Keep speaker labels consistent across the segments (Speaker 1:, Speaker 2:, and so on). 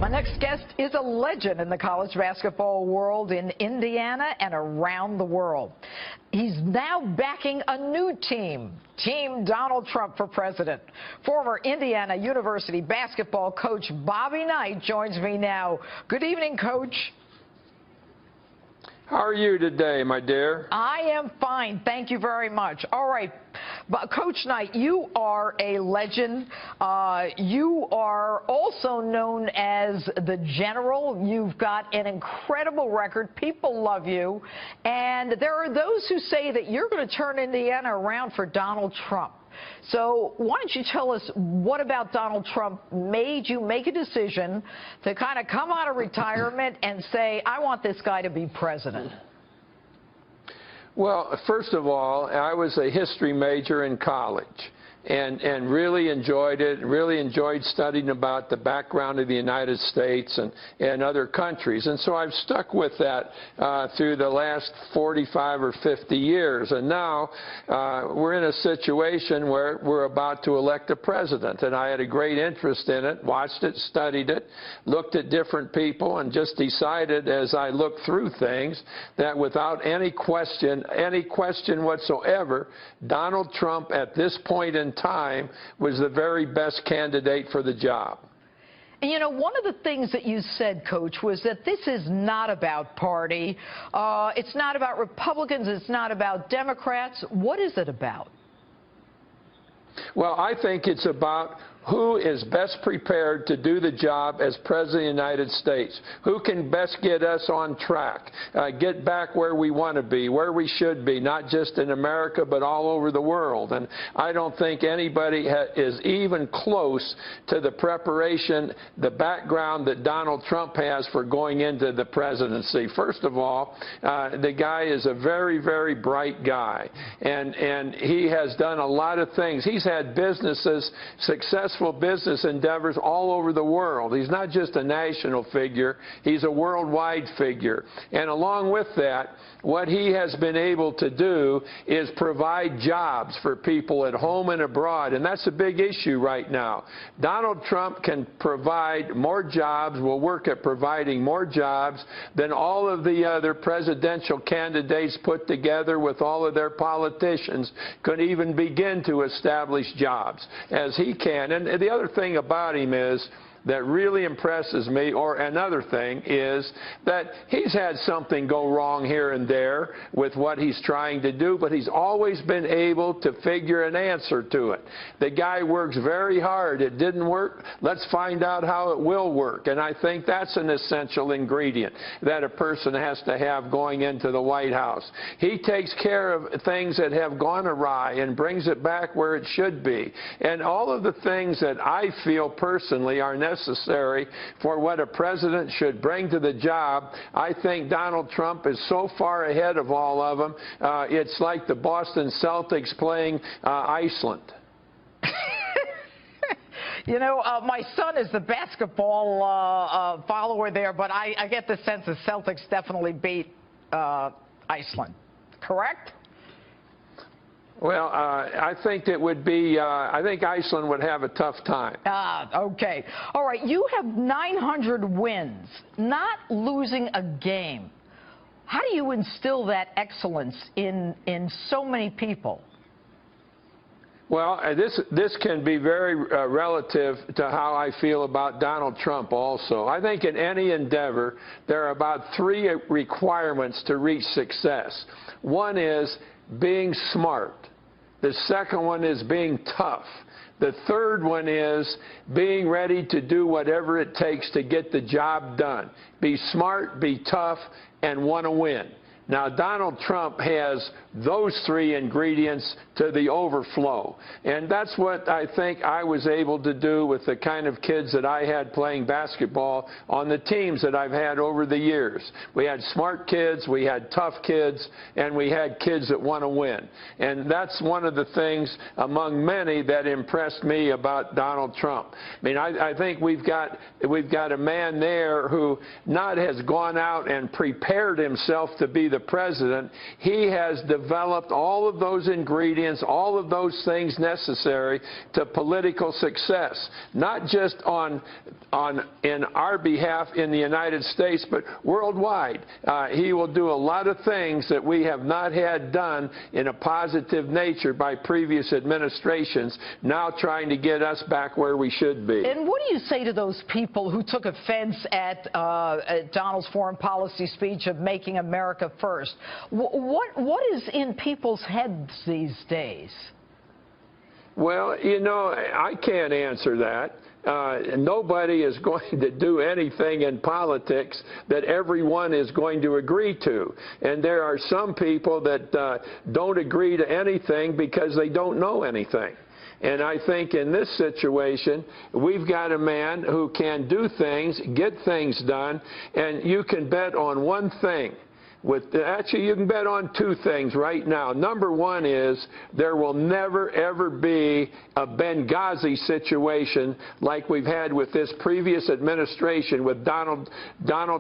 Speaker 1: My next guest is a legend in the college basketball world in Indiana and around the world. He's now backing a new team, Team Donald Trump for President. Former Indiana University basketball coach Bobby Knight joins me now. Good evening, Coach.
Speaker 2: How are you today, my dear?
Speaker 1: I am fine. Thank you very much. All right. But Coach Knight, you are a legend. You are also known as the General. You've got an incredible record. People love you. And there are those who say that you're going to turn Indiana around for Donald Trump. So why don't you tell us what about Donald Trump made you make a decision to kind of come out of retirement and say, I want this guy to be president?
Speaker 2: Well, first of all, I was a history major in college and really enjoyed it, really enjoyed studying about the background of the United States and other countries. And so I've stuck with that through the last 45 or 50 years. And now we're in a situation where we're about to elect a president. And I had a great interest in it, watched it, studied it, looked at different people, and just decided as I looked through things that without any question whatsoever, Donald Trump at this point in time was the very best candidate for the job.
Speaker 1: And, you know, one of the things that you said, Coach, was that this is not about party. It's not about Republicans. It's not about Democrats. What is it about?
Speaker 2: Well, I think it's about who is best prepared to do the job as President of the United States, who can best get us on track, get back where we want to be, where we should be, not just in America, but all over the world. And I don't think anybody is even close to the preparation, the background that Donald Trump has for going into the presidency. First of all, the guy is a very, very bright guy, and he has done a lot of things. He's had businesses, successful business endeavors all over the world. He's not just a national figure, he's a worldwide figure. And along with that, what he has been able to do is provide jobs for people at home and abroad, and that's a big issue right now. Donald Trump can provide more jobs, will work at providing more jobs than all of the other presidential candidates put together with all of their politicians could even begin to establish jobs as he can. And the other thing about him is that really impresses me, or another thing, is that he's had something go wrong here and there with what he's trying to do, but he's always been able to figure an answer to it. The guy works very hard. It didn't work. Let's find out how it will work. And I think that's an essential ingredient that a person has to have going into the White House. He takes care of things that have gone awry and brings it back where it should be. And all of the things that I feel personally are necessary for what a president should bring to the job, I think Donald Trump is so far ahead of all of them. It's like the Boston Celtics playing Iceland.
Speaker 1: You know, my son is the basketball follower there, but I get the sense the Celtics definitely beat Iceland. Correct?
Speaker 2: Well, I think it would be, I think Iceland would have a tough time.
Speaker 1: Okay. All right. You have 900 wins, not losing a game. How do you instill that excellence in so many people?
Speaker 2: Well, this can be very relative to how I feel about Donald Trump also. I think in any endeavor, there are about 3 requirements to reach success. One is being smart. The second one is being tough. The third one is being ready to do whatever it takes to get the job done. Be smart, be tough, and want to win. Now, Donald Trump has those 3 ingredients to the overflow. And that's what I think I was able to do with the kind of kids that I had playing basketball on the teams that I've had over the years. We had smart kids, we had tough kids, and we had kids that want to win. And that's one of the things among many that impressed me about Donald Trump. I mean, I think we've got a man there who not has gone out and prepared himself to be the the president, he has developed all of those ingredients, all of those things necessary to political success, not just in our behalf in the United States, but worldwide. He will do a lot of things that we have not had done in a positive nature by previous administrations, now trying to get us back where we should be.
Speaker 1: And what do you say to those people who took offense at Donald's foreign policy speech of making America first? What is in people's heads these days?
Speaker 2: Well, you know, I can't answer that. Nobody is going to do anything in politics that everyone is going to agree to. And there are some people that don't agree to anything because they don't know anything. And I think in this situation, we've got a man who can do things, get things done, and you can bet on one thing. Actually, you can bet on two things right now. Number one is there will never, ever be a Benghazi situation like we've had with this previous administration with Donald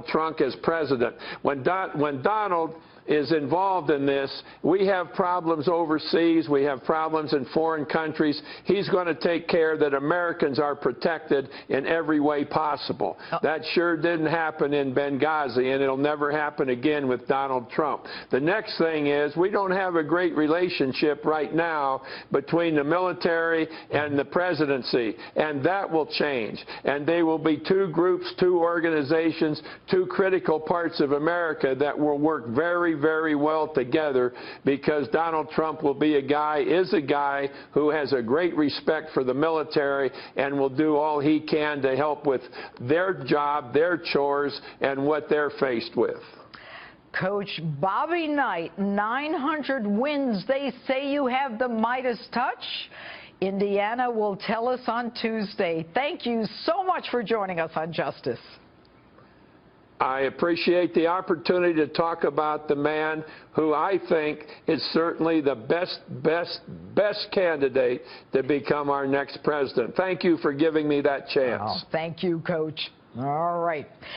Speaker 2: Trump as president. When Donald is involved in this, we have problems overseas, we have problems in foreign countries. He's going to take care that Americans are protected in every way possible. That sure didn't happen in Benghazi, and it'll never happen again with Donald Trump. The next thing is we don't have a great relationship right now between the military and the presidency, and that will change. And they will be two groups, two organizations, two critical parts of America that will work very, very well together, because Donald Trump will be is a guy who has a great respect for the military and will do all he can to help with their job, their chores, and what they're faced with.
Speaker 1: Coach Bobby Knight, 900 wins. They say you have the Midas touch. Indiana will tell us on Tuesday. Thank you so much for joining us on Justice.
Speaker 2: I appreciate the opportunity to talk about the man who I think is certainly the best candidate to become our next president. Thank you for giving me that chance.
Speaker 1: Oh, thank you, Coach. All right.